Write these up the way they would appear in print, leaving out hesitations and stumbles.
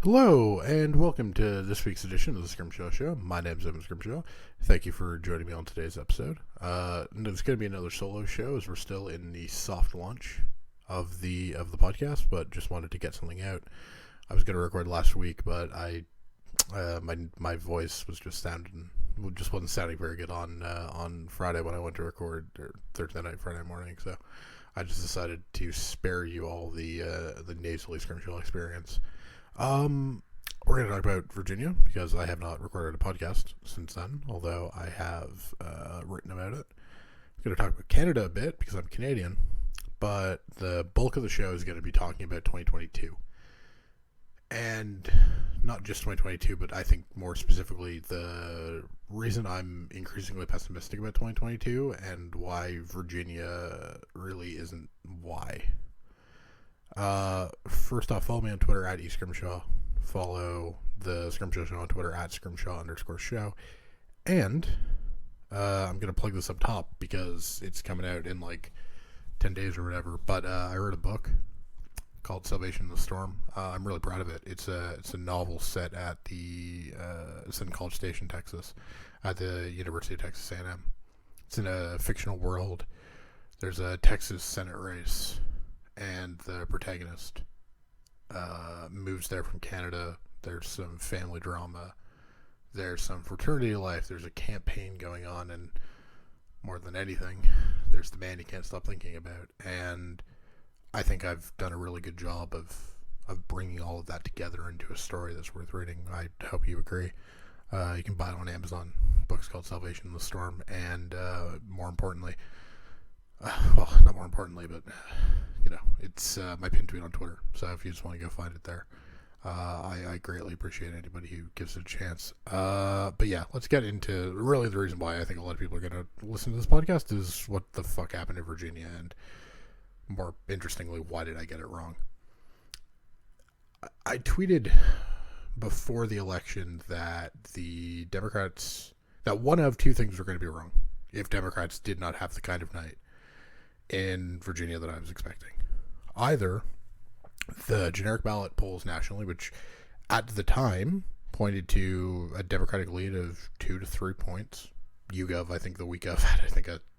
Hello, and welcome to this week's edition of the Scrimshaw Show. My name's Evan Scrimshaw. Thank you for joining me on today's episode. There's going to be another solo show as we're still in the soft launch of the podcast, but just wanted to get something out. I was going to record last week, but my voice was just wasn't sounding very good on Friday when I went to record, or Thursday night, Friday morning. So I just decided to spare you all the nasally Scrimshaw experience. We're going to talk about Virginia because I have not recorded a podcast since then, although I have written about it. I'm going to talk about Canada a bit because I'm Canadian, but the bulk of the show is going to be talking about 2022. And not just 2022, but I think more specifically the reason I'm increasingly pessimistic about 2022 and why Virginia really isn't why. First off, follow me on Twitter at eScrimshaw. Follow the Scrimshaw Show on Twitter at Scrimshaw_show. And I'm going to plug this up top because it's coming out in like 10 days or whatever. But I read a book called Salvation in the Storm. I'm really proud of it. It's a novel set at it's in College Station, Texas, at the University of Texas A&M. It's in a fictional world. There's a Texas Senate race, and the protagonist moves there from Canada. There's some family drama. There's some fraternity life. There's a campaign going on, and more than anything, there's the man you can't stop thinking about. And I think I've done a really good job of bringing all of that together into a story that's worth reading. I hope you agree. You can buy it on Amazon. Book's called Salvation in the Storm, and more importantly, well, not more importantly, but it's my pin tweet on Twitter. So if you just want to go find it there, I greatly appreciate anybody who gives it a chance. But yeah, let's get into really the reason why I think a lot of people are going to listen to this podcast is what the fuck happened in Virginia, and more interestingly, why did I get it wrong? I tweeted before the election that the Democrats, that one of two things were going to be wrong if Democrats did not have the kind of night in Virginia that I was expecting. Either the generic ballot polls nationally, which at the time pointed to a Democratic lead of 2 to 3 points. YouGov, I think the week of had,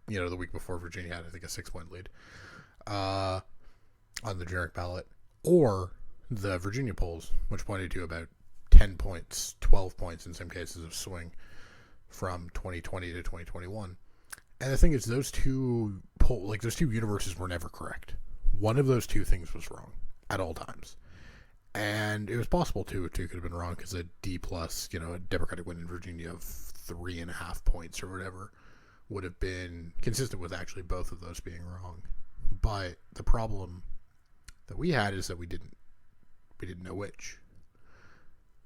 the week before Virginia had, I think, a 6-point lead on the generic ballot, or the Virginia polls, which pointed to about 10 points, 12 points in some cases of swing from 2020 to 2021. And the thing is, those two universes were never correct. One of those two things was wrong at all times. And it was possible two could have been wrong because a D plus, a Democratic win in Virginia of 3.5 points or whatever would have been consistent with actually both of those being wrong. But the problem that we had is that we didn't know which.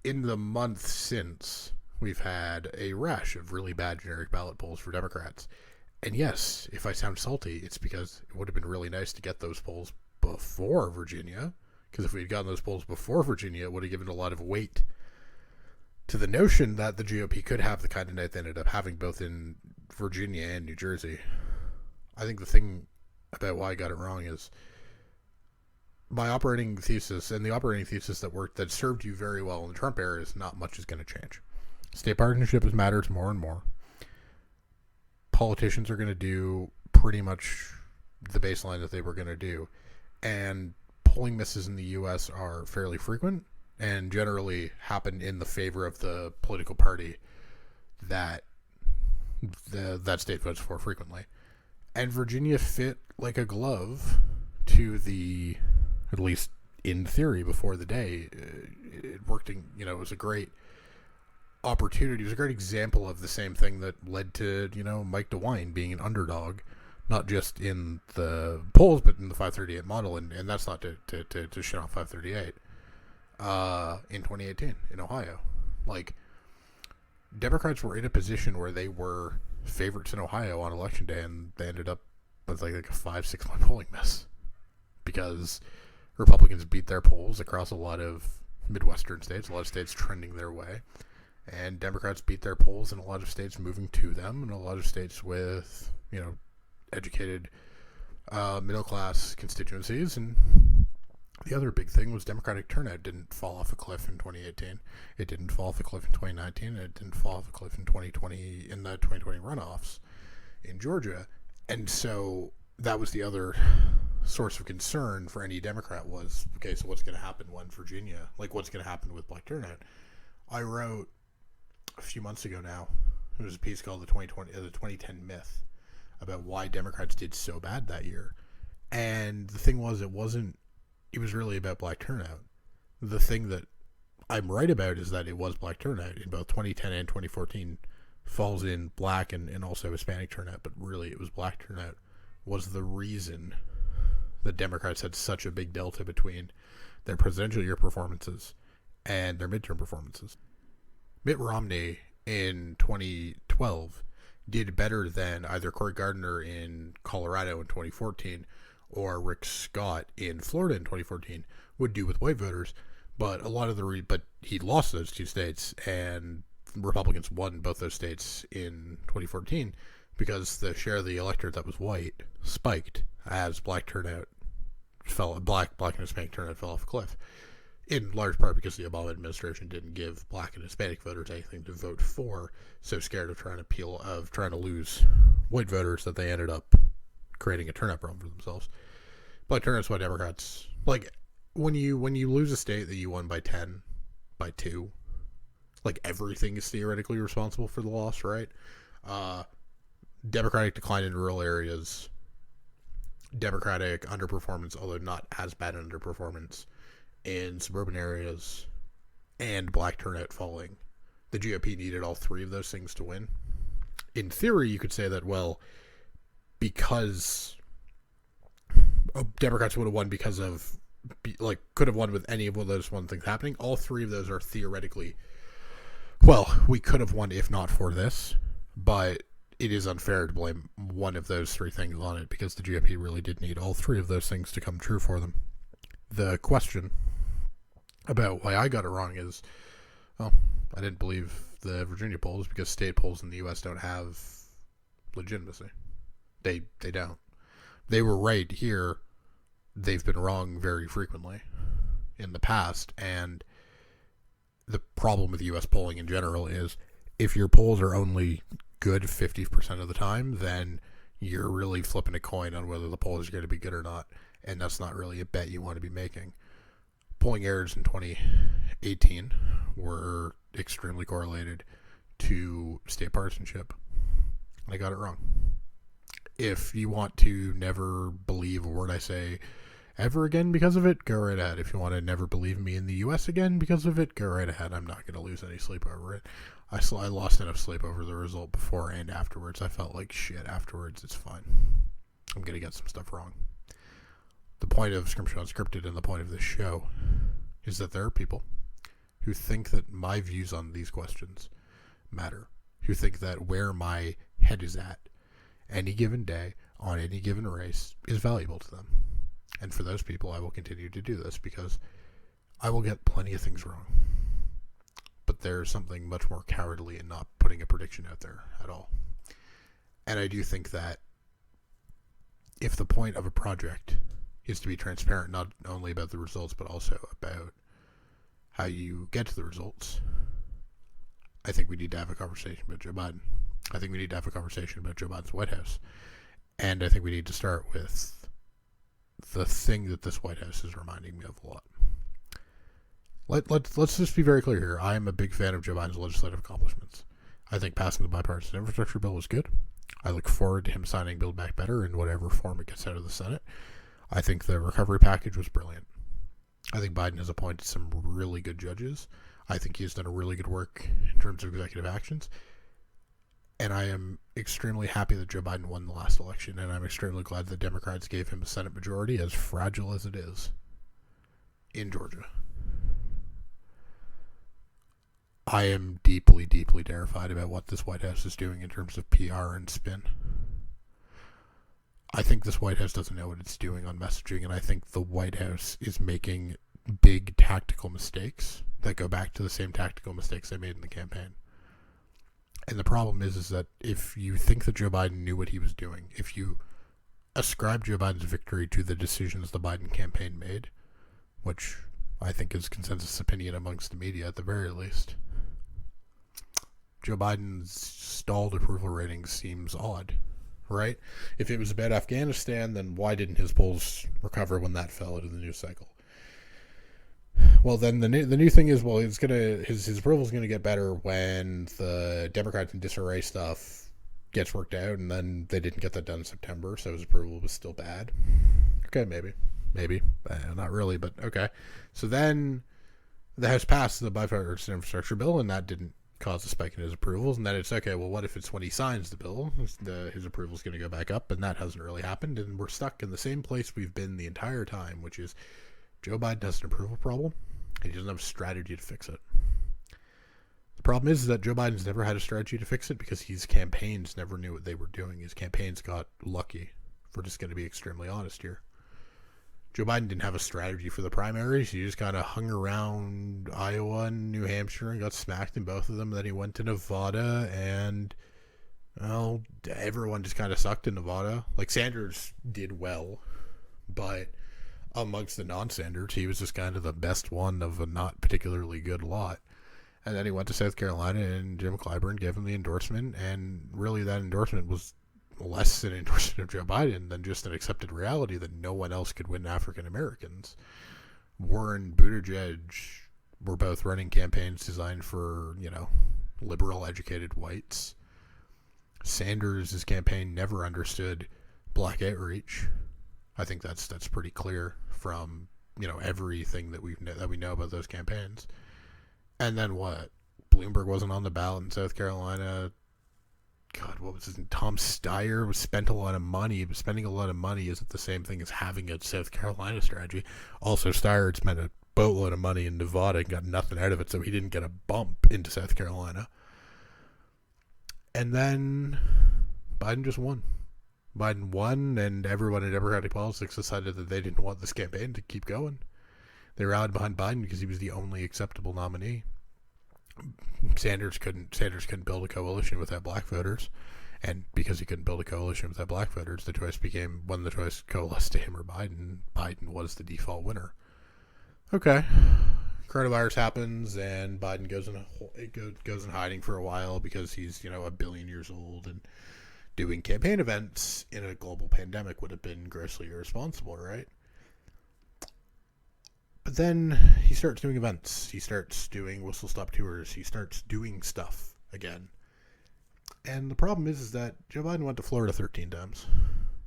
In the month since, we've had a rash of really bad generic ballot polls for Democrats. And yes, if I sound salty, it's because it would have been really nice to get those polls before Virginia. Because if we had gotten those polls before Virginia, it would have given a lot of weight to the notion that the GOP could have the kind of night they ended up having both in Virginia and New Jersey. I think the thing about why I got it wrong is my operating thesis, and the operating thesis that served you very well in the Trump era, is not much is going to change. State partisanship matters more and more. Politicians are going to do pretty much the baseline that they were going to do, and polling misses in the U.S. are fairly frequent and generally happen in the favor of the political party that that state votes for frequently. And Virginia fit like a glove to the, at least in theory before the day, it worked in, it was a great opportunity. It was a great example of the same thing that led to, Mike DeWine being an underdog, not just in the polls, but in the 538 model. And that's not to shit on 538. In 2018 in Ohio. Like, Democrats were in a position where they were favorites in Ohio on election day, and they ended up with like a 5-6 point polling miss because Republicans beat their polls across a lot of Midwestern states, a lot of states trending their way, and Democrats beat their polls in a lot of states moving to them, and a lot of states with, educated middle class constituencies, and The other big thing was Democratic turnout didn't fall off a cliff in 2018. It didn't fall off a cliff in 2019. And it didn't fall off a cliff in 2020 in the 2020 runoffs in Georgia. And so that was the other source of concern for any Democrat was, okay, so what's going to happen when Virginia, like what's going to happen with black turnout? I wrote a few months ago now, it was a piece called the 2010 Myth about why Democrats did so bad that year. And the thing was, it was really about black turnout. The thing that I'm right about is that it was black turnout in both 2010 and 2014 falls in black and also Hispanic turnout, but really it was black turnout was the reason the Democrats had such a big delta between their presidential year performances and their midterm performances. Mitt Romney in 2012 did better than either Cory Gardner in Colorado in 2014 or Rick Scott in Florida in 2014 would do with white voters, but a lot of but he lost those two states, and Republicans won both those states in 2014 because the share of the electorate that was white spiked as black and Hispanic turnout fell off a cliff. In large part because the Obama administration didn't give black and Hispanic voters anything to vote for, so scared of trying to lose white voters that they ended up creating a turnout problem for themselves. Black turnout's why Democrats, like, when you lose a state that you won by 10, by 2, like, everything is theoretically responsible for the loss, right? Democratic decline in rural areas, Democratic underperformance, although not as bad an underperformance in suburban areas, and black turnout falling. The GOP needed all three of those things to win. In theory, you could say that, well, because Democrats would have won because of, like, could have won with any of those one things happening. All three of those are theoretically, well, we could have won if not for this, but it is unfair to blame one of those three things on it because the GOP really did need all three of those things to come true for them. The question about why I got it wrong is, well, I didn't believe the Virginia polls because state polls in the U.S. don't have legitimacy. They don't. They were right here. They've been wrong very frequently in the past, and the problem with U.S. polling in general is if your polls are only good 50% of the time, then you're really flipping a coin on whether the poll is going to be good or not, and that's not really a bet you want to be making. Polling errors in 2018 were extremely correlated to state partisanship. I got it wrong. If you want to never believe a word I say ever again because of it, go right ahead. If you want to never believe me in the U.S. again because of it, go right ahead. I'm not going to lose any sleep over it. I lost enough sleep over the result before and afterwards. I felt like shit afterwards. It's fine. I'm going to get some stuff wrong. The point of Scrimshaw Unscripted and the point of this show is that there are people who think that my views on these questions matter, who think that where my head is at any given day on any given race is valuable to them. And for those people, I will continue to do this because I will get plenty of things wrong. But there's something much more cowardly in not putting a prediction out there at all. And I do think that if the point of a project is to be transparent, not only about the results, but also about how you get to the results, I think we need to have a conversation about Joe Biden. I think we need to have a conversation about Joe Biden's White House. And I think we need to start with the thing that this White House is reminding me of a lot. Let's just be very clear here. I am a big fan of Joe Biden's legislative accomplishments. I think passing the bipartisan infrastructure bill was good. I look forward to him signing Build Back Better in whatever form it gets out of the Senate. I think the recovery package was brilliant. I think Biden has appointed some really good judges. I think he's done a really good work in terms of executive actions. And I am extremely happy that Joe Biden won the last election, and I'm extremely glad the Democrats gave him a Senate majority, as fragile as it is, in Georgia. I am deeply, deeply terrified about what this White House is doing in terms of PR and spin. I think this White House doesn't know what it's doing on messaging, and I think the White House is making big tactical mistakes that go back to the same tactical mistakes they made in the campaign. And the problem is that if you think that Joe Biden knew what he was doing, if you ascribe Joe Biden's victory to the decisions the Biden campaign made, which I think is consensus opinion amongst the media at the very least. Joe Biden's stalled approval rating seems odd, right? If it was about Afghanistan, then why didn't his polls recover when that fell into the news cycle? Well, then the new thing is, well, his approval is gonna get better when the Democrats in disarray stuff gets worked out, and then they didn't get that done in September, so his approval was still bad. Okay, maybe, not really, but okay. So then the House passed the bipartisan infrastructure bill, and that didn't cause a spike in his approvals. And then it's okay. Well, what if it's when he signs the bill, his approval is going to go back up, and that hasn't really happened, and we're stuck in the same place we've been the entire time, which is Joe Biden has an approval problem, and he doesn't have a strategy to fix it. The problem is that Joe Biden's never had a strategy to fix it because his campaigns never knew what they were doing. His campaigns got lucky. If we're just going to be extremely honest here. Joe Biden didn't have a strategy for the primaries. He just kind of hung around Iowa and New Hampshire and got smacked in both of them. Then he went to Nevada, and, well, everyone just kind of sucked in Nevada. Like, Sanders did well, but amongst the non-Sanders, he was just kind of the best one of a not particularly good lot. And then he went to South Carolina, and Jim Clyburn gave him the endorsement, and really that endorsement was less an endorsement of Joe Biden than just an accepted reality that no one else could win African Americans. Warren, Buttigieg were both running campaigns designed for, liberal educated whites. Sanders' campaign never understood black outreach. I think that's pretty clear from, everything that we know about those campaigns. And then what? Bloomberg wasn't on the ballot in South Carolina. God, what was his name? Tom Steyer spending a lot of money. But spending a lot of money isn't the same thing as having a South Carolina strategy. Also, Steyer had spent a boatload of money in Nevada and got nothing out of it, so he didn't get a bump into South Carolina. And then Biden just won. Biden won, and everyone in Democratic politics decided that they didn't want this campaign to keep going. They rallied behind Biden because he was the only acceptable nominee. Sanders couldn't build a coalition without black voters, and because he couldn't build a coalition without black voters, the choice became, when the choice coalesced to him or Biden, Biden was the default winner. Okay, coronavirus happens, and Biden goes in hiding for a while because he's a billion years old, and doing campaign events in a global pandemic would have been grossly irresponsible, right? But then he starts doing events. He starts doing whistle-stop tours. He starts doing stuff again. And the problem is that Joe Biden went to Florida 13 times.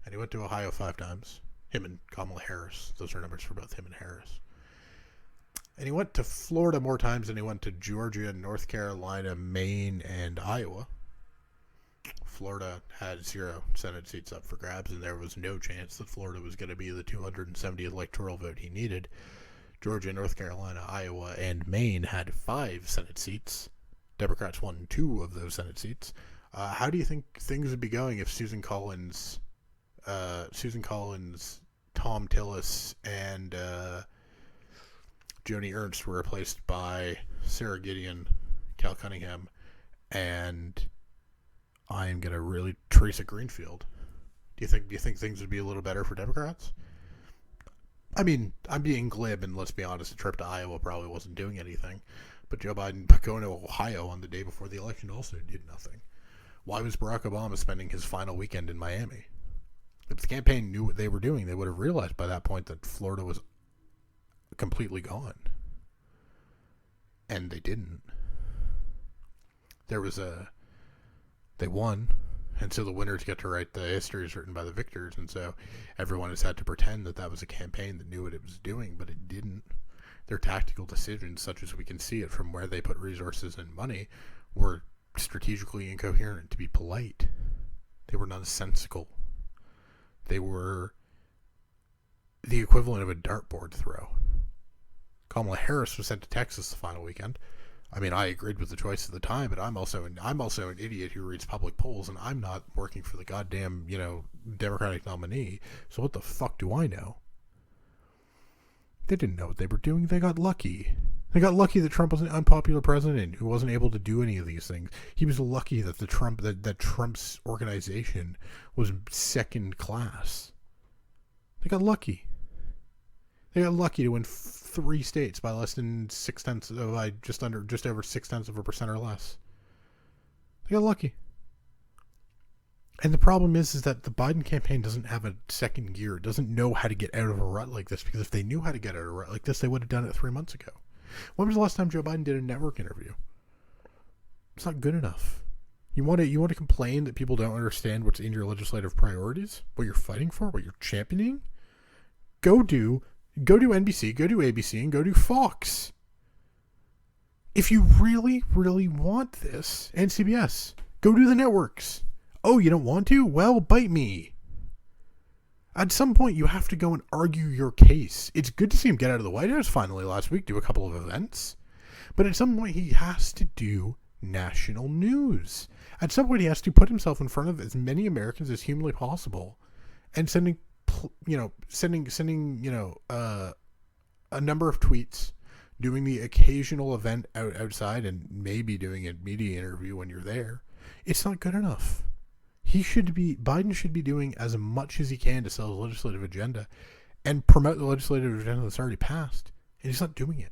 And he went to Ohio 5 times. Him and Kamala Harris. Those are numbers for both him and Harris. And he went to Florida more times than he went to Georgia, North Carolina, Maine, and Iowa. Florida had 0 Senate seats up for grabs, and there was no chance that Florida was going to be the 270th electoral vote he needed. Georgia, North Carolina, Iowa, and Maine had 5 Senate seats. Democrats won 2 of those Senate seats. How do you think things would be going if Susan Collins, Tom Tillis, and Joni Ernst were replaced by Sarah Gideon, Cal Cunningham, and I am going to really Teresa Greenfield? Do you think things would be a little better for Democrats? I mean, I'm being glib, and let's be honest, the trip to Iowa probably wasn't doing anything. But Joe Biden going to Ohio on the day before the election also did nothing. Why was Barack Obama spending his final weekend in Miami? If the campaign knew what they were doing, they would have realized by that point that Florida was completely gone. And they didn't. They won. And so the winners get to write the histories written by the victors, and so everyone has had to pretend that that was a campaign that knew what it was doing, but it didn't. Their tactical decisions, such as we can see it from where they put resources and money, were strategically incoherent, to be polite. They were nonsensical. They were the equivalent of a dartboard throw. Kamala Harris was sent to Texas the final weekend. I mean, I agreed with the choice at the time, but I'm also an idiot who reads public polls, and I'm not working for the goddamn, Democratic nominee. So what the fuck do I know? They didn't know what they were doing. They got lucky. They got lucky that Trump was an unpopular president who wasn't able to do any of these things. He was lucky that that Trump's organization was second class. They got lucky. They got lucky to win 3 states by less than 6/10, by just over 0.6% or less. They got lucky. And the problem is that the Biden campaign doesn't have a second gear. It doesn't know how to get out of a rut like this, because if they knew how to get out of a rut like this, they would have done it 3 months ago. When was the last time Joe Biden did a network interview? It's not good enough. You want to complain that people don't understand what's in your legislative priorities, what you're fighting for, what you're championing? Go do NBC, go do ABC, and go do Fox. If you really, really want this, and CBS, go do the networks. Oh, you don't want to? Well, bite me. At some point, you have to go and argue your case. It's good to see him get out of the White House finally last week, do a couple of events. But at some point, he has to do national news. At some point, he has to put himself in front of as many Americans as humanly possible, and sending a number of tweets, doing the occasional event outside, and maybe doing a media interview when you're there. It's not good enough. Biden should be doing as much as he can to sell his legislative agenda and promote the legislative agenda that's already passed. And he's not doing it.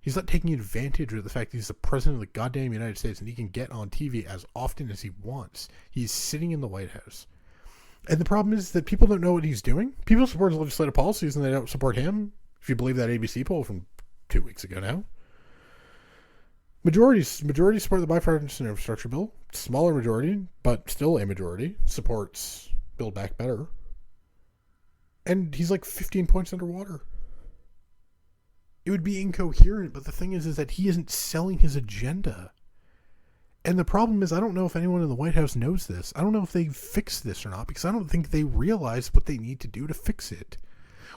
He's not taking advantage of the fact that he's the president of the goddamn United States and he can get on TV as often as he wants. He's sitting in the White House. And the problem is that people don't know what he's doing. People support his legislative policies and they don't support him. If you believe that ABC poll from 2 weeks ago now. Majority support the bipartisan infrastructure bill. Smaller majority, but still a majority, supports Build Back Better. And he's like 15 points underwater. It would be incoherent, but the thing is that he isn't selling his agenda. And the problem is, I don't know if anyone in the White House knows this. I don't know if they fixed this or not, because I don't think they realize what they need to do to fix it.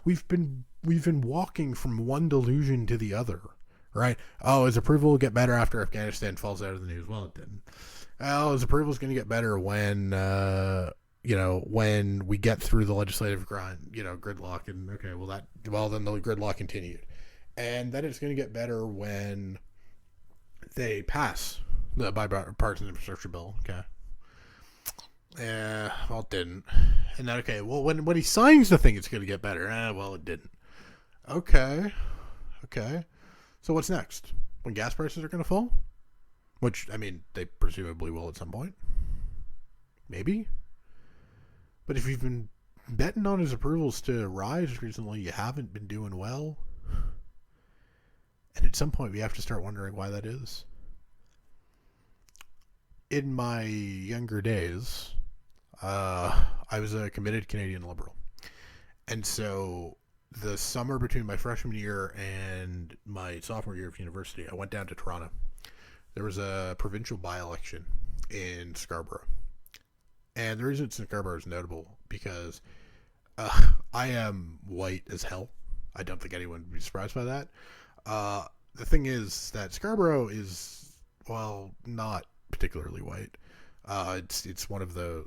We've been walking from one delusion to the other. Right? Oh, his approval will get better after Afghanistan falls out of the news. Well, it didn't. Oh, his approval is going to get better when we get through the legislative gridlock, and then the gridlock continued, and then it's going to get better when they pass the bipartisan infrastructure bill. Okay. Well, it didn't. And then when he signs the thing, it's going to get better. Well, it didn't. Okay. So what's next? When gas prices are going to fall? Which, I mean, they presumably will at some point. Maybe. But if you've been betting on his approvals to rise recently, you haven't been doing well. And at some point, we have to start wondering why that is. In my younger days, I was a committed Canadian Liberal. And so the summer between my freshman year and my sophomore year of university, I went down to Toronto. There was a provincial by-election in Scarborough. And the reason Scarborough is notable because I am white as hell. I don't think anyone would be surprised by that. The thing is that Scarborough is, well, not particularly white. It's one of the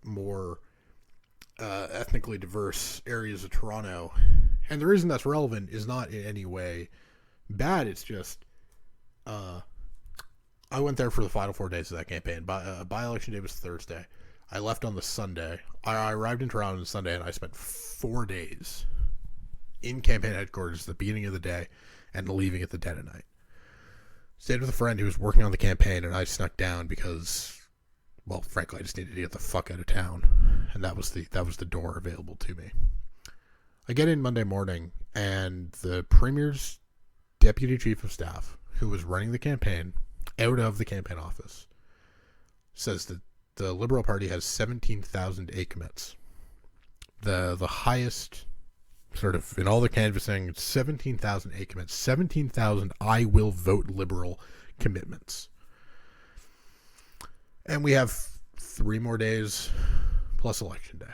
more ethnically diverse areas of Toronto, and the reason that's relevant is not in any way bad. It's just I went there for the final 4 days of that campaign. By-election day was Thursday. I left on the Sunday. I arrived in Toronto on the Sunday, and I spent 4 days in campaign headquarters at the beginning of the day and leaving at the dead of night. Stayed with a friend who was working on the campaign, and I snuck down because, well, frankly, I just needed to get the fuck out of town, and that was the door available to me. I get in Monday morning, and the Premier's deputy chief of staff, who was running the campaign out of the campaign office, says that the Liberal Party has 17,000 A commits. The highest, sort of, in all the canvassing, 17,000 A commits, 17,000 I will vote Liberal commitments. And we have 3 more days plus election day.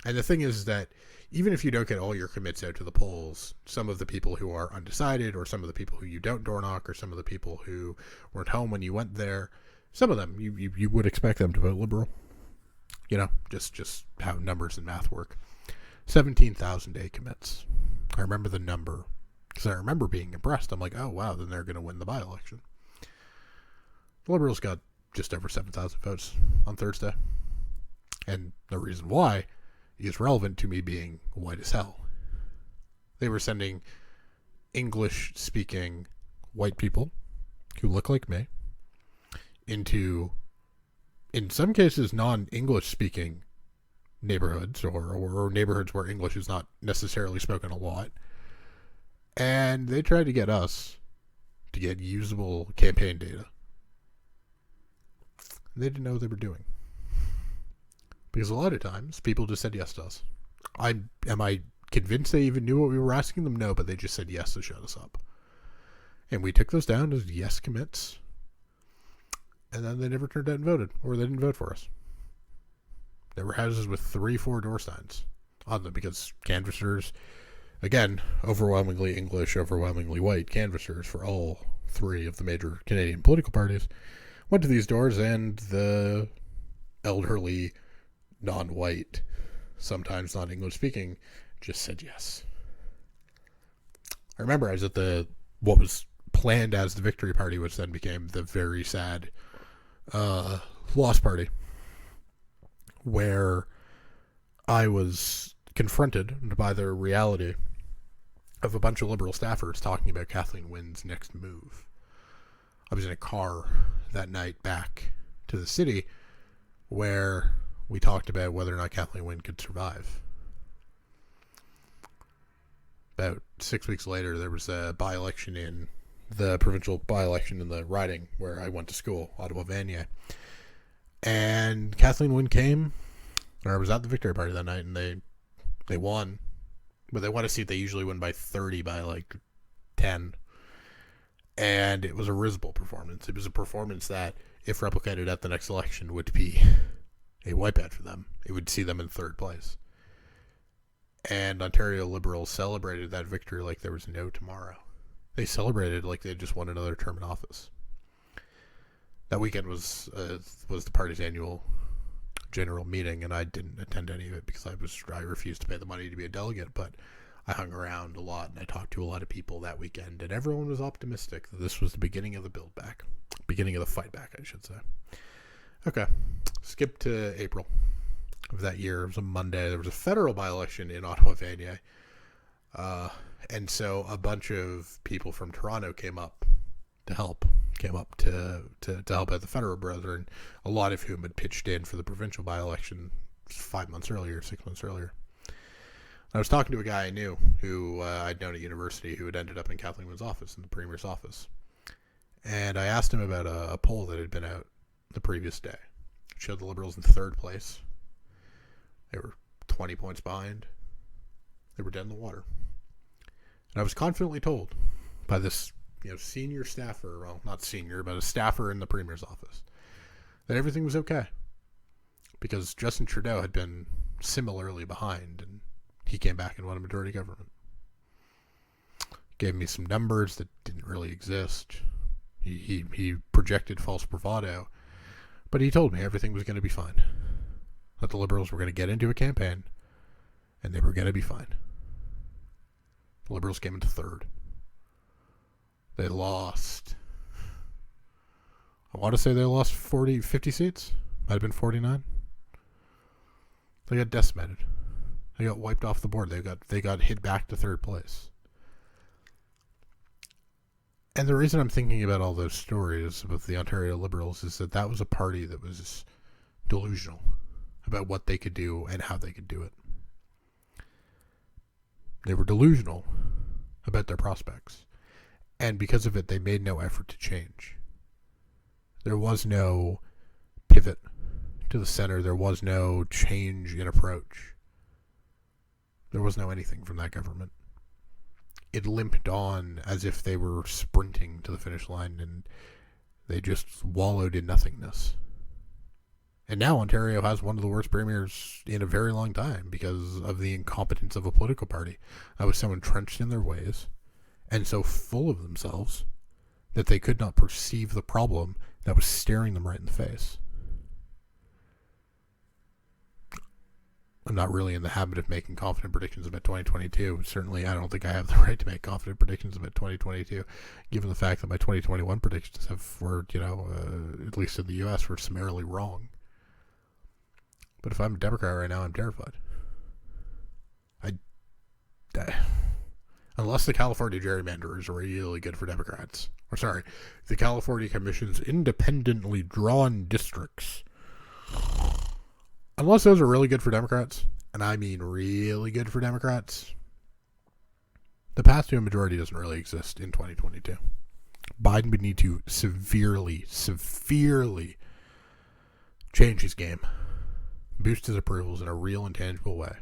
And the thing is that even if you don't get all your commits out to the polls, some of the people who are undecided, or some of the people who you don't door knock, or some of the people who weren't home when you went there, some of them, you would expect them to vote Liberal. You know, just how numbers and math work. 17,000 A commits. I remember the number because I remember being impressed. I'm like, oh, wow, then they're going to win the by-election. The Liberals got just over 7,000 votes on Thursday. And the reason why is relevant to me being white as hell. They were sending English-speaking white people who look like me into, in some cases, non-English speaking neighborhoods or neighborhoods where English is not necessarily spoken a lot. And they tried to get us to get usable campaign data. They didn't know what they were doing. Because a lot of times, people just said yes to us. Am I convinced they even knew what we were asking them? No, but they just said yes to shut us up. And we took those down as yes commits. And then they never turned out and voted. Or they didn't vote for us. There were houses with 3-4 door signs on them because canvassers, again, overwhelmingly English, overwhelmingly white canvassers for all 3 of the major Canadian political parties, went to these doors, and the elderly, non-white, sometimes non-English speaking, just said yes. I remember I was at what was planned as the victory party, which then became the very sad loss party, where I was confronted by the reality of a bunch of Liberal staffers talking about Kathleen Wynne's next move. I was in a car that night back to the city where we talked about whether or not Kathleen Wynne could survive. About 6 weeks later, there was a by-election in the provincial by-election in the riding where I went to school, Ottawa-Vanier. And Kathleen Wynne came, or I was at the victory party that night, and they won. But they won a seat they usually win by 30 by like 10. And it was a risible performance. It was a performance that, if replicated at the next election, would be a wipeout for them. It would see them in 3rd place. And Ontario Liberals celebrated that victory like there was no tomorrow. They celebrated like they had just won another term in office. That weekend was the party's annual general meeting, and I didn't attend any of it because I refused to pay the money to be a delegate, but I hung around a lot, and I talked to a lot of people that weekend, and everyone was optimistic that this was the beginning of the build back. Beginning of the fight back, I should say. Okay, skip to April of that year. It was a Monday. There was a federal by-election in Ottawa-Vanier, and so a bunch of people from Toronto came up to help out the federal brethren, a lot of whom had pitched in for the provincial by-election 6 months earlier. I was talking to a guy I knew who I'd known at university who had ended up in Kathleen Wynne's office, in the Premier's office. And I asked him about a poll that had been out the previous day. It showed the Liberals in 3rd place. They were 20 points behind. They were dead in the water. And I was confidently told by this senior staffer, well, not senior, but a staffer in the Premier's office, that everything was okay. Because Justin Trudeau had been similarly behind, and he came back and won a majority government. Gave me some numbers that didn't really exist. He projected false bravado, but he told me everything was going to be fine. That the Liberals were going to get into a campaign, and they were going to be fine. The Liberals came into 3rd. They lost. I want to say they lost 50 seats. Might have been 49. They got decimated. They got wiped off the board. They got hit back to 3rd place. And the reason I'm thinking about all those stories about the Ontario Liberals is that was a party that was delusional about what they could do and how they could do it. They were delusional about their prospects. And because of it, they made no effort to change. There was no pivot to the center. There was no change in approach. There was no anything from that government. It limped on as if they were sprinting to the finish line, and they just wallowed in nothingness. And now Ontario has one of the worst premiers in a very long time because of the incompetence of a political party that was so entrenched in their ways and so full of themselves that they could not perceive the problem that was staring them right in the face. I'm not really in the habit of making confident predictions about 2022. Certainly, I don't think I have the right to make confident predictions about 2022, given the fact that my 2021 predictions were, at least in the U.S., were summarily wrong. But if I'm a Democrat right now, I'm terrified. Unless the California gerrymander is really good for Democrats. Or sorry, the California Commission's independently drawn districts. Unless those are really good for Democrats, and I mean really good for Democrats, the path to a majority doesn't really exist in 2022. Biden would need to severely change his game, boost his approvals in a real and tangible way,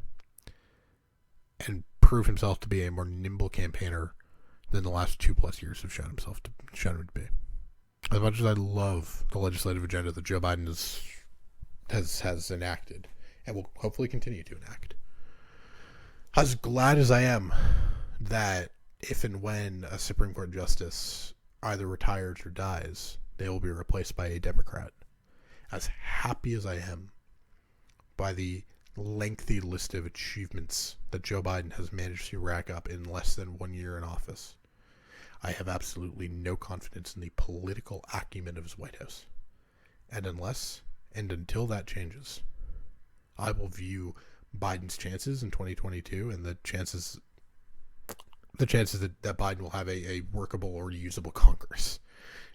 and prove himself to be a more nimble campaigner than the last 2+ years have shown him to be. As much as I love the legislative agenda that Joe Biden has enacted and will hopefully continue to enact, as glad as I am that if and when a Supreme Court justice either retires or dies, they will be replaced by a Democrat. As happy as I am by the lengthy list of achievements that Joe Biden has managed to rack up in less than 1 year in office, I have absolutely no confidence in the political acumen of his White House. And until that changes, I will view Biden's chances in 2022 and the chances that Biden will have a workable or usable Congress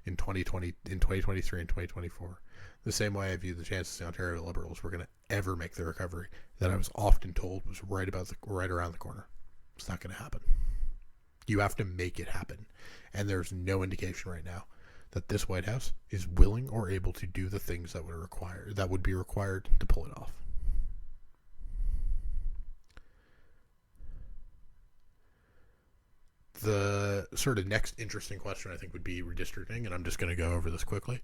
in 2023 and 2024. The same way I view the chances the Ontario Liberals were going to ever make the recovery that I was often told was right around the corner. It's not going to happen. You have to make it happen. And there's no indication right now that this White House is willing or able to do the things that would be required to pull it off. The sort of next interesting question, I think, would be redistricting, and I'm just going to go over this quickly.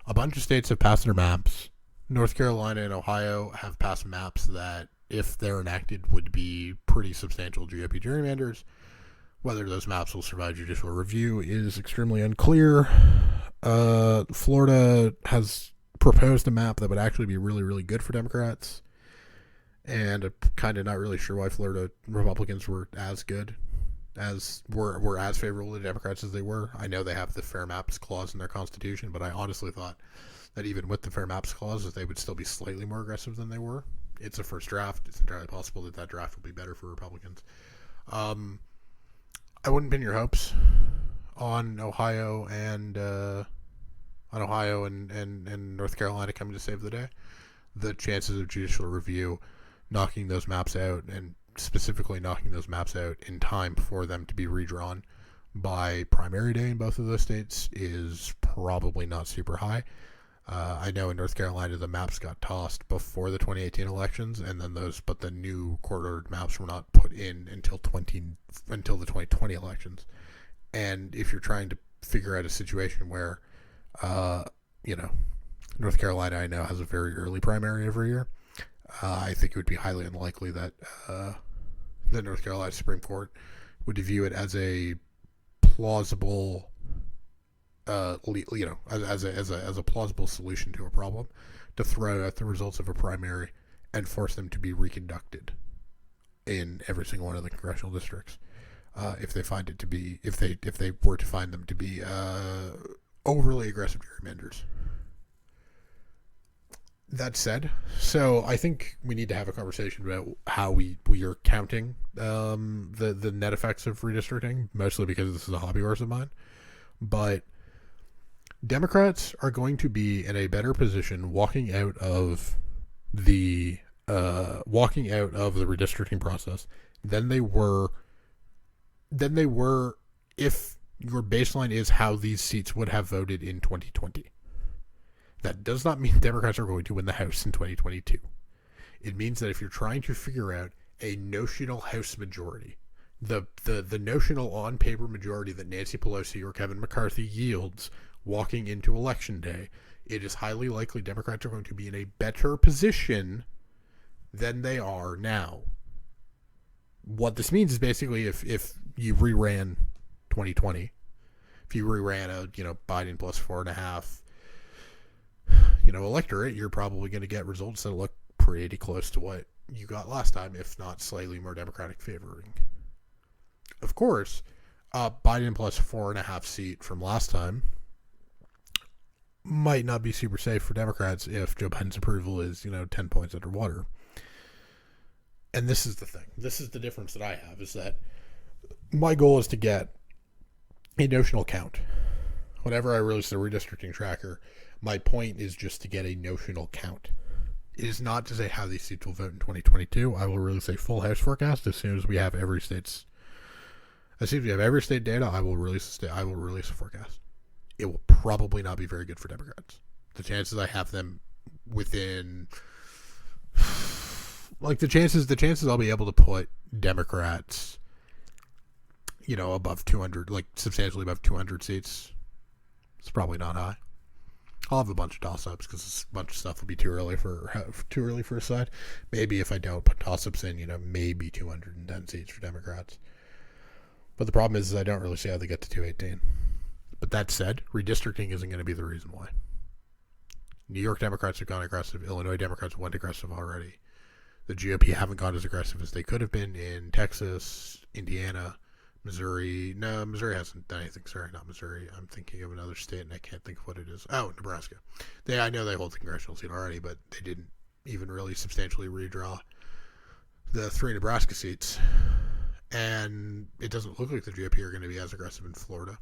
A bunch of states have passed their maps. North Carolina and Ohio have passed maps that, if they're enacted, would be pretty substantial GOP gerrymanders. Whether those maps will survive judicial review is extremely unclear. Florida has proposed a map that would actually be really, really good for Democrats, and I'm kind of not really sure why Florida Republicans were as good were as favorable to Democrats as they were. I know they have the Fair Maps Clause in their Constitution, but I honestly thought that even with the Fair Maps Clause, that they would still be slightly more aggressive than they were. It's a first draft. It's entirely possible that draft will be better for Republicans. I wouldn't pin your hopes on Ohio and North Carolina coming to save the day. The chances of judicial review knocking those maps out, and specifically knocking those maps out in time for them to be redrawn by primary day in both of those states, is probably not super high. I know in North Carolina the maps got tossed before the 2018 elections, and then but the new court-ordered maps were not put in until the 2020 elections. And if you're trying to figure out a situation where, North Carolina, I know, has a very early primary every year, I think it would be highly unlikely that the North Carolina Supreme Court would view it as a plausible, as a plausible solution to a problem, to throw out the results of a primary and force them to be reconducted in every single one of the congressional districts, if they were to find them to be overly aggressive gerrymanders. That said, so I think we need to have a conversation about how we are counting the net effects of redistricting, mostly because this is a hobby horse of mine. But Democrats are going to be in a better position walking out of the redistricting process than they were if your baseline is how these seats would have voted in 2020. That does not mean Democrats are going to win the House in 2022. It means that if you're trying to figure out a notional House majority, the notional on-paper majority that Nancy Pelosi or Kevin McCarthy yields walking into Election Day, it is highly likely Democrats are going to be in a better position than they are now. What this means is basically if you reran 2020, if you reran a Biden plus 4.5 electorate, you're probably going to get results that look pretty close to what you got last time, if not slightly more Democratic favoring. Of course, Biden plus 4.5 seat from last time might not be super safe for Democrats if Joe Biden's approval is 10 points underwater. And this is the thing. This is the difference that I have, is that My goal is to get a notional count. Whenever I release the redistricting tracker, my point is just to get a notional count. It is not to say how these seats will vote in 2022. I will release a full House forecast as soon as we have every state's. As soon as we have every state data, I will release a forecast. It will probably not be very good for Democrats. The chances I have them within, like the chances I'll be able to put Democrats, above 200, like substantially above 200 seats, it's probably not high. I'll have a bunch of toss-ups because a bunch of stuff will be too early for a side. Maybe if I don't put toss-ups in, maybe 210 seats for Democrats. But the problem is I don't really see how they get to 218. But that said, redistricting isn't going to be the reason why. New York Democrats have gone aggressive. Illinois Democrats went aggressive already. The GOP haven't gone as aggressive as they could have been in Texas, Indiana, Missouri. No, Missouri hasn't done anything. Sorry, not Missouri. I'm thinking of another state, and I can't think of what it is. Oh, Nebraska. I know they hold the congressional seat already, but they didn't even really substantially redraw the 3 Nebraska seats. And it doesn't look like the GOP are going to be as aggressive in Florida.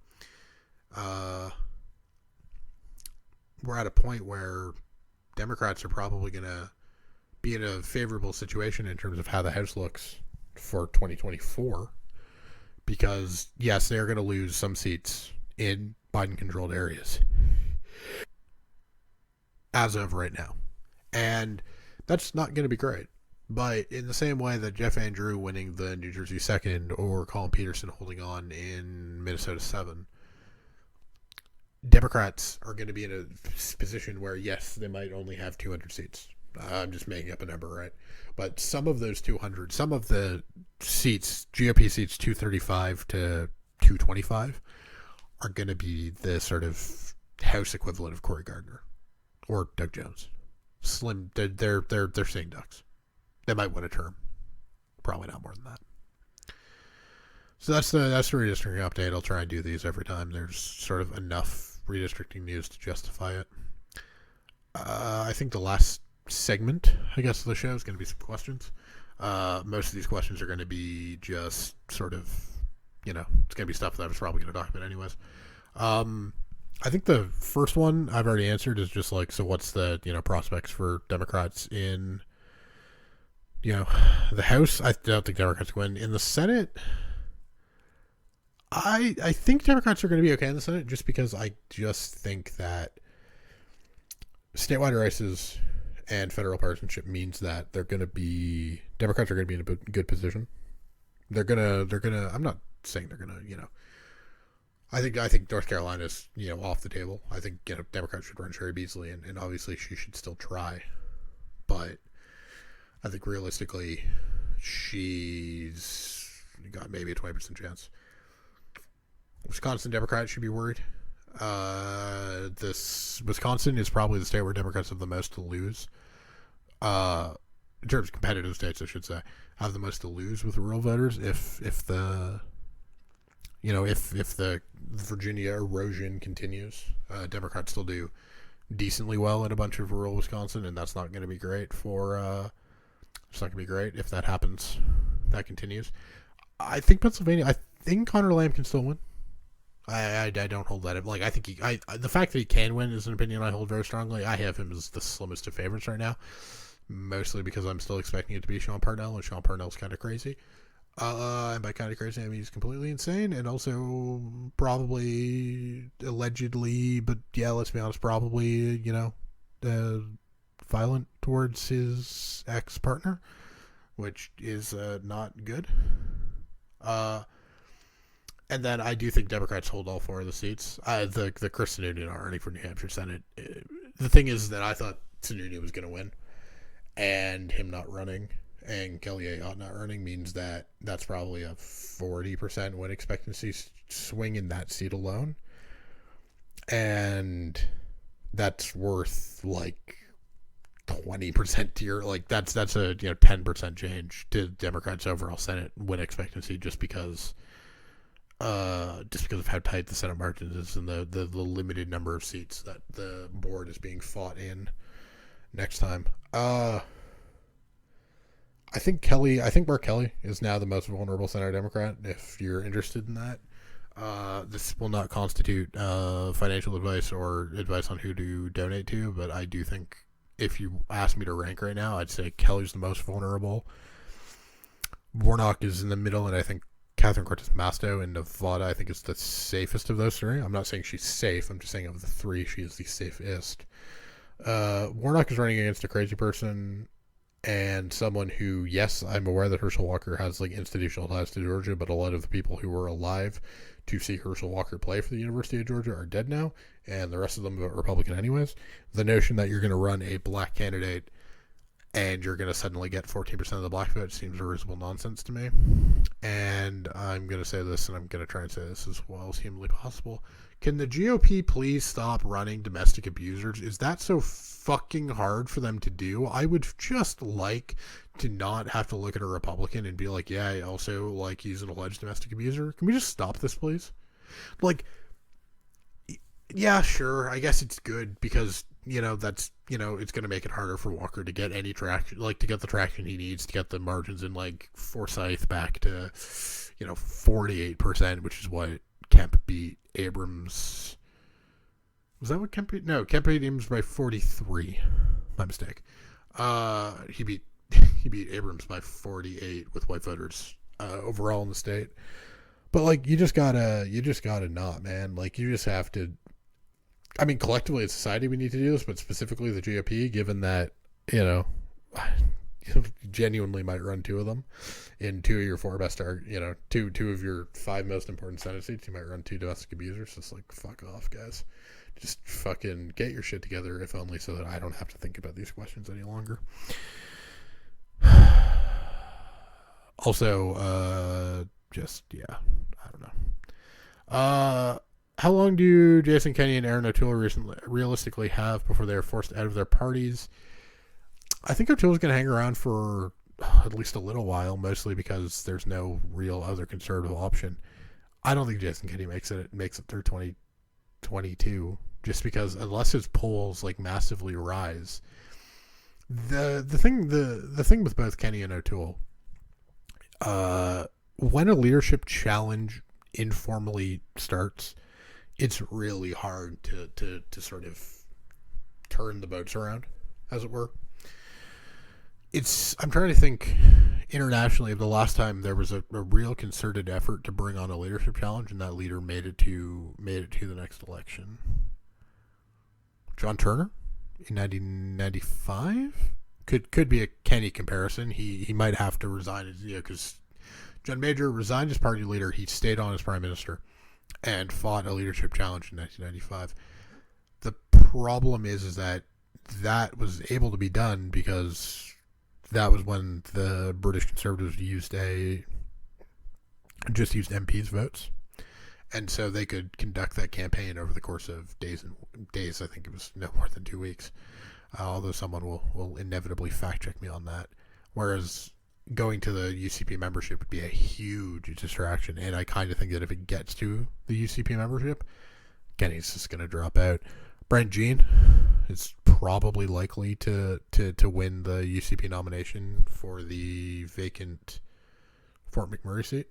We're at a point where Democrats are probably going to be in a favorable situation in terms of how the House looks for 2024. Because, yes, they're going to lose some seats in Biden-controlled areas as of right now. And that's not going to be great. But in the same way that Jeff Andrew winning the New Jersey 2nd or Colin Peterson holding on in Minnesota 7, Democrats are going to be in a position where, yes, they might only have 200 seats. I'm just making up a number, right? But some of those 200, some of the seats, GOP seats 235 to 225, are going to be the sort of House equivalent of Cory Gardner or Doug Jones. Slim, they're sitting ducks. They might win a term. Probably not more than that. So that's the redistricting update. I'll try and do these every time there's sort of enough redistricting news to justify it. I think the last segment, I guess, of the show is going to be some questions. Most of these questions are going to be just sort of, it's going to be stuff that I was probably going to talk about anyways. I think the first one I've already answered is just like, so what's the, prospects for Democrats in, the House? I don't think Democrats win. In the Senate, I think Democrats are going to be okay in the Senate just because I just think that statewide races and federal partisanship means that Democrats are going to be in a good position. They're going to, I'm not saying they're going to, I think North Carolina is, off the table. I think, Democrats should run Sherry Beasley and obviously she should still try. But I think realistically, she's got maybe a 20% chance. Wisconsin Democrats should be worried. This Wisconsin is probably the state where Democrats have the most to lose. In terms of competitive states, I should say, have the most to lose with rural voters if the Virginia erosion continues. Democrats still do decently well in a bunch of rural Wisconsin, and that's not going to be great for. It's not going to be great if that happens. That continues. I think Pennsylvania. I think Connor Lamb can still win. I don't hold that. Like, I think the fact that he can win is an opinion I hold very strongly. I have him as the slimmest of favorites right now, mostly because I'm still expecting it to be Sean Parnell, and Sean Parnell's kind of crazy. And by kind of crazy, I mean he's completely insane, and also probably allegedly, but yeah, let's be honest, probably violent towards his ex-partner, which is not good. And then I do think Democrats hold all 4 of the seats. The Chris Sununu not running for New Hampshire Senate. The thing is that I thought Sununu was going to win, and him not running and Kelly Ayotte not running means that that's probably a 40% win expectancy swing in that seat alone, and that's worth like 20% to your that's a 10% change to Democrats' overall Senate win expectancy just because of how tight the Senate margin is and the limited number of seats that the board is being fought in next time. I think Mark Kelly is now the most vulnerable Senate Democrat. If you're interested in that, this will not constitute financial advice or advice on who to donate to, but I do think if you ask me to rank right now, I'd say Kelly's the most vulnerable. Warnock is in the middle, and I think Catherine Cortez Masto in Nevada, I think, is the safest of those three. I'm not saying she's safe. I'm just saying of the three, she is the safest. Warnock is running against a crazy person and someone who, yes, I'm aware that Herschel Walker has like institutional ties to Georgia, but a lot of the people who were alive to see Herschel Walker play for the University of Georgia are dead now, and the rest of them are Republican anyways. The notion that you're going to run a black candidate and you're going to suddenly get 14% of the black vote seems reasonable nonsense to me. And I'm going to say this, and I'm going to try and say this as well as humanly possible. Can the GOP please stop running domestic abusers? Is that so fucking hard for them to do? I would just like to not have to look at a Republican and be like, yeah, I also, like, he's an alleged domestic abuser. Can we just stop this, please? Like, yeah, sure, I guess it's good because, that's, it's going to make it harder for Walker to get any traction, like, to get the traction he needs to get the margins in, like, Forsyth back to, 48%, which is what Kemp beat Abrams. Was that what Kemp beat? No, Kemp beat Abrams by 43. My mistake. He beat Abrams by 48 with white voters overall in the state. But like, you just gotta not, man. Like, you just have to. I mean, collectively as society, we need to do this, but specifically the GOP, given that you genuinely might run two of them in two of your four best, two of your five most important Senate seats. You might run two domestic abusers. Just like, fuck off, guys. Just fucking get your shit together, if only so that I don't have to think about these questions any longer. Also, I don't know. How long do Jason Kenney and Aaron O'Toole realistically have before they are forced out of their parties? I think O'Toole's going to hang around for at least a little while, mostly because there's no real other conservative option. I don't think Jason Kenney makes it through 2022, just because unless his polls like massively rise. The thing with both Kenney and O'Toole, when a leadership challenge informally starts, it's really hard to sort of turn the boats around, as it were. I'm trying to think internationally of the last time there was a real concerted effort to bring on a leadership challenge, and that leader made it to the next election. John Turner in 1995 could be a Kenney comparison. He might have to resign, because John Major resigned as party leader. He stayed on as prime minister and fought a leadership challenge in 1995. The problem is that was able to be done because that was when the British Conservatives used MPs' votes, and so they could conduct that campaign over the course of days. I think it was no more than 2 weeks. Although someone will inevitably fact check me on that. Whereas going to the UCP membership would be a huge distraction, and I kind of think that if it gets to the UCP membership, Kenney's just going to drop out. Brent Jean is probably likely to win the UCP nomination for the vacant Fort McMurray seat,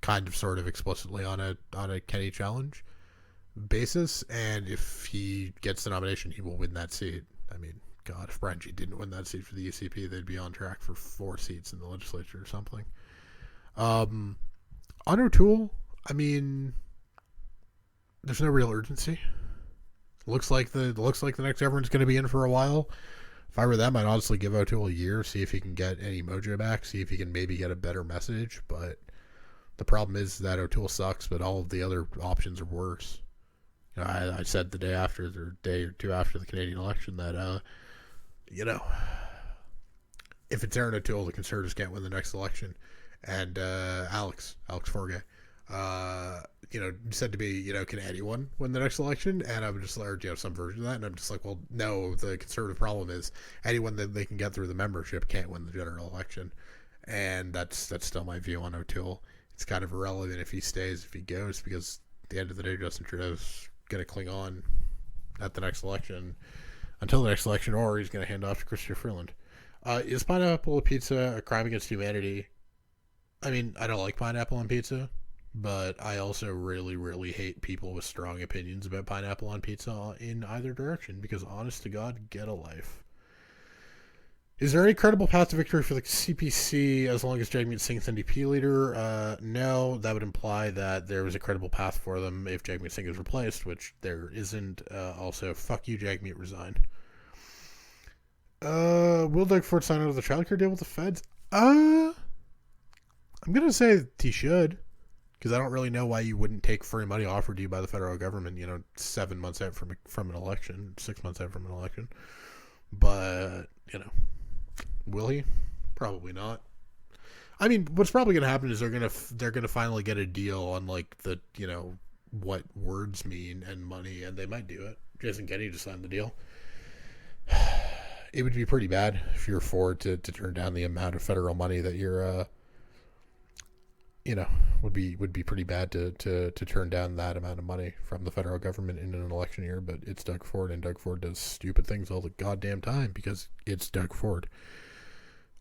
kind of sort of explicitly on a Kenney challenge basis, and if he gets the nomination, he will win that seat. I mean, God, if Brent Jean didn't win that seat for the UCP, they'd be on track for 4 seats in the legislature or something. On O'Toole, I mean, there's no real urgency. Looks like the next government's going to be in for a while. If I were them, I'd honestly give O'Toole a year, see if he can get any mojo back, see if he can maybe get a better message. But the problem is that O'Toole sucks, but all of the other options are worse. I said the day after, or day or two after the Canadian election, that if it's Aaron O'Toole, the Conservatives can't win the next election. And Alex Forgay, said to me, can anyone win the next election? And I'm just like, some version of that. And I'm just like, well, no, the conservative problem is anyone that they can get through the membership can't win the general election. And that's still my view on O'Toole. It's kind of irrelevant if he stays, if he goes, because at the end of the day, Justin Trudeau's going to cling on at the next election until the next election, or he's going to hand off to Chrystia Freeland. Is pineapple on pizza a crime against humanity? I mean, I don't like pineapple on pizza, but I also really, really hate people with strong opinions about pineapple on pizza in either direction because, honest to God, get a life. Is there any credible path to victory for the CPC as long as Jagmeet Singh's NDP leader? No, that would imply that there was a credible path for them if Jagmeet Singh is replaced, which there isn't. Also, fuck you, Jagmeet, resign. Will Doug Ford sign out of the childcare deal with the feds? I'm gonna say he should, because I don't really know why you wouldn't take free money offered to you by the federal government. 7 months out from an election, 6 months out from an election. But will he? Probably not. I mean, what's probably gonna happen is they're gonna finally get a deal on like the what words mean and money, and they might do it. Jason Kennedy just signed the deal. It would be pretty bad if you're Ford to turn down the amount of federal money that you're would be pretty bad to turn down that amount of money from the federal government in an election year. But it's Doug Ford, and Doug Ford does stupid things all the goddamn time because it's Doug Ford.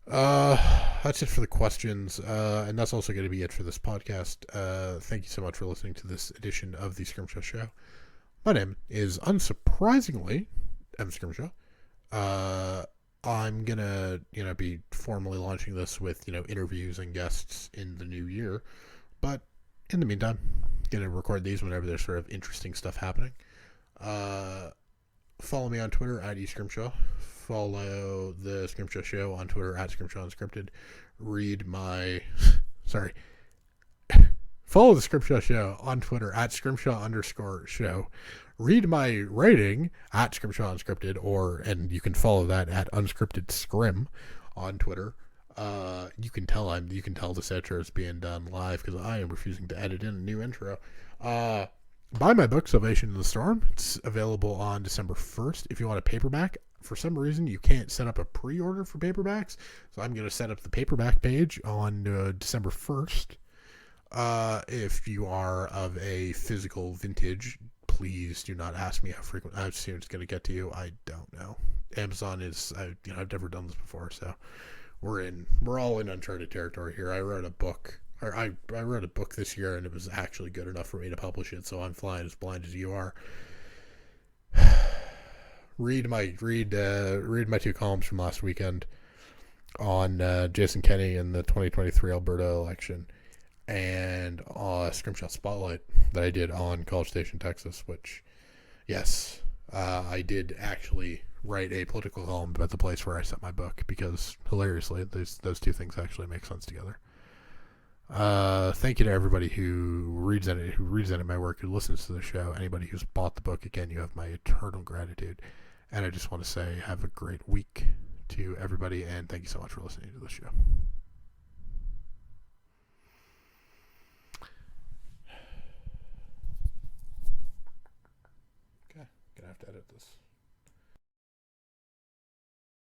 That's it for the questions, and that's also going to be it for this podcast. Thank you so much for listening to this edition of the Scrimshaw Show. My name is, unsurprisingly, M. Scrimshaw. I'm gonna, be formally launching this with, interviews and guests in the new year. But in the meantime, gonna record these whenever there's sort of interesting stuff happening. Follow me on Twitter at eScrimshaw. Follow the Scrimshaw Show on Twitter at Scrimshaw Unscripted. Read my follow the Scrimshaw Show on Twitter at Scrimshaw_show. Read my writing at Scrimshaw Unscripted, and you can follow that at Unscripted Scrim on Twitter. You can tell this outro is being done live because I am refusing to edit in a new intro. Buy my book, Salvation in the Storm. It's available on December 1st. If you want a paperback, for some reason you can't set up a pre-order for paperbacks, so I'm going to set up the paperback page on December 1st. If you are of a physical vintage, please do not ask me how soon it's going to get to you. I don't know. Amazon is, I've never done this before, so we're all in uncharted territory here. I wrote a book this year, and it was actually good enough for me to publish it, so I'm flying as blind as you are. read my 2 columns from last weekend on Jason Kenney and the 2023 Alberta election, and Scrimshaw Spotlight that I did on College Station, Texas, which, yes, I did actually write a political column about the place where I set my book, because, hilariously, those two things actually make sense together. Thank you to everybody who reads edit my work, who listens to the show. Anybody who's bought the book, again, you have my eternal gratitude. And I just want to say, have a great week to everybody, and thank you so much for listening to the show. Okay, gonna have to edit this.